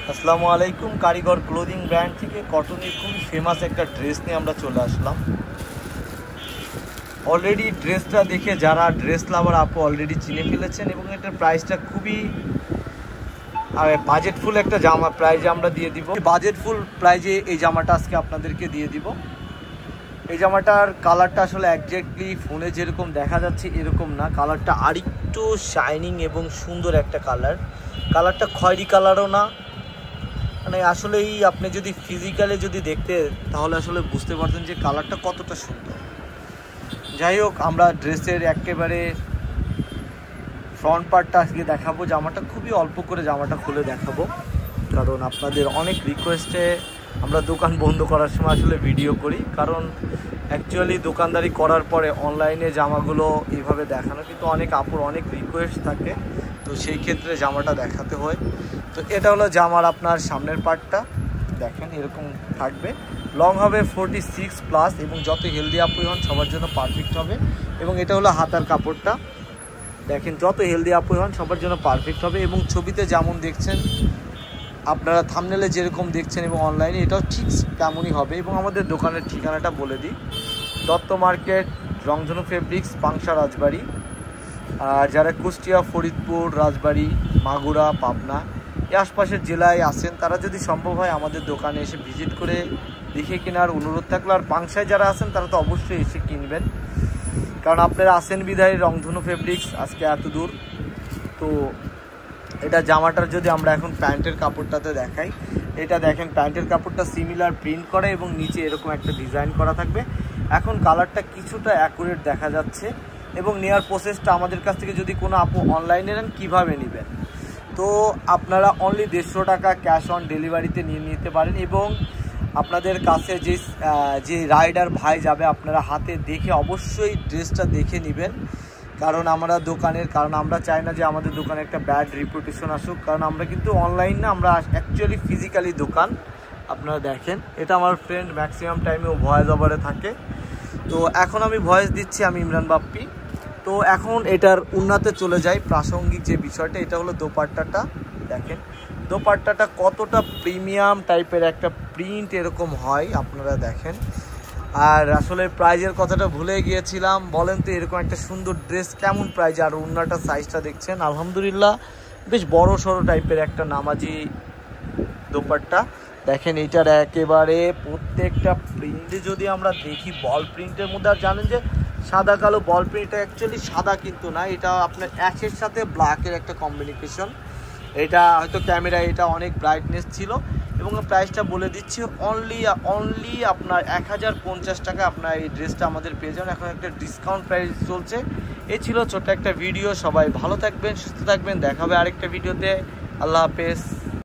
আসসালামু আলাইকুম। কারিগর ক্লোদিং ব্র্যান্ড থেকে কটনের খুবই ফেমাস একটা ড্রেস নিয়ে আমরা চলে আসলাম। অলরেডি ড্রেসটা দেখে যারা ড্রেস লাভার আপু অলরেডি চিনে ফেলেছেন এবং এটার প্রাইসটা খুবই বাজেটফুল একটা জামা প্রাইজে আমরা দিয়ে দিব। বাজেটফুল প্রাইজে এই জামাটা আজকে আপনাদেরকে দিয়ে দিব। এই জামাটার কালারটা আসলে একজ্যাক্টলি ফোনে যেরকম দেখা যাচ্ছে এরকম না, কালারটা আরেকটু শাইনিং এবং সুন্দর একটা কালারটা খয়েরি কালারও না, মানে আসলেই আপনি যদি ফিজিক্যালি যদি দেখতে তাহলে আসলে বুঝতে পারতেন যে কালারটা কতটা সুন্দর। যাই হোক, আমরা ড্রেসের একেবারে ফ্রন্ট পার্টটা আজকে দেখাবো। জামাটা খুবই অল্প করে জামাটা খুলে দেখাবো, কারণ আপনাদের অনেক রিকোয়েস্টে আমরা দোকান বন্ধ করার সময় আসলে ভিডিও করি, কারণ অ্যাকচুয়ালি দোকানদারি করার পরে অনলাইনে জামাগুলো এইভাবে দেখানো কিন্তু অনেক আপুর অনেক রিকোয়েস্ট থাকে, তো সেই ক্ষেত্রে জামাটা দেখাতে হয়। তো এটা হলো জামার আপনার সামনের পার্টটা, দেখেন এরকম থাকবে, লং হবে 46+ এবং যত হেলদি আপুই হন সবার জন্য পারফেক্ট হবে। এবং এটা হলো হাতার কাপড়টা, দেখেন যত হেলদি আপুই হন সবার জন্য পারফেক্ট হবে। এবং ছবিতে যেমন দেখছেন আপনারা থাম্বনেলে যেরকম দেখছেন এবং অনলাইনে এটাও ঠিক তেমনই হবে। এবং আমাদের দোকানের ঠিকানাটা বলে দিই, দত্ত মার্কেট, রংধনু ফেব্রিক্স, পাংশা, রাজবাড়ি। আর যারা কুষ্টিয়া, ফরিদপুর, রাজবাড়ি, মাগুরা, পাবনা এই আশপাশের জেলায় আসেন তারা যদি সম্ভব হয় আমাদের দোকানে এসে ভিজিট করে দেখে কেনার অনুরোধ থাকলো। আর পাংশায় যারা আছেন তারা তো অবশ্যই এসে কিনবেন, কারণ আপনারা আসেন বিধায় রংধনু ফেব্রিক্স আজকে এত দূর। তো এটা জামাটার যদি আমরা এখন প্যান্টের কাপড়টাতে দেখাই, এটা দেখেন প্যান্টের কাপড়টা সিমিলার প্রিন্ট করা এবং নিচে এরকম একটা ডিজাইন করা থাকবে। এখন কালারটা কিছুটা অ্যাকুরেট দেখা যাচ্ছে এবং নেওয়ার প্রসেসটা আমাদের কাছ থেকে যদি কোনো আপু অনলাইনে নেন কীভাবে নেবেন, তো আপনারা অনলি 150 টাকা ক্যাশ অন ডেলিভারিতে নিয়ে নিতে পারেন। এবং আপনাদের কাছে যে রাইডার ভাই যাবে আপনারা হাতে দেখে অবশ্যই ড্রেসটা দেখে নেবেন, কারণ আমরা চাই না যে আমাদের দোকানে একটা ব্যাড রিপুটেশন আসুক, কারণ আমরা কিন্তু অনলাইন না, আমরা অ্যাকচুয়ালি ফিজিক্যালি দোকান। আপনারা দেখেন এটা আমার ফ্রেন্ড ম্যাক্সিমাম টাইমে ও ভয়েস ওভারে থাকে, তো এখন আমি ভয়েস দিচ্ছি, আমি ইমরান বাপ্পি। তো এখন এটার উন্নতে চলে যায় প্রাসঙ্গিক যে বিষয়টা, এটা হলো দোপাট্টাটা। দেখেন দোপাট্টাটা কতটা প্রিমিয়াম টাইপের একটা প্রিন্ট এরকম হয়, আপনারা দেখেন। আর আসলে প্রাইজের কথাটা ভুলে গিয়েছিলাম, বলেন তো এরকম একটা সুন্দর ড্রেস কেমন প্রাইজ? আর ওড়নাটা সাইজটা দেখছেন আলহামদুলিল্লাহ বেশ বড় সড়ো টাইপের একটা নামাজি দোপাট্টা। দেখেন এইটার একেবারে প্রত্যেকটা প্রিন্টে যদি আমরা দেখি বল প্রিন্টের মধ্যে, আর জানেন যে সাদা কালো বল প্রিন্টটা অ্যাকচুয়ালি সাদা কিন্তু না, এটা আপনার অ্যাশের সাথে ব্ল্যাকের একটা কম্বিনেশন। এটা হয়তো ক্যামেরায় এটা অনেক ব্রাইটনেস ছিল। এবং প্রাইসটা বলে দিচ্ছি, অনলি আপনার 1050 টাকা আপনার এই ড্রেসটা আমাদের পেয়ে যাবেন। এখন একটা ডিসকাউন্ট প্রাইস চলছে। এই ছিল ছোট্ট একটা ভিডিও, সবাই ভালো থাকবেন, সুস্থ থাকবেন, দেখা হবে আরেকটা ভিডিওতে। আল্লাহ হাফেজ।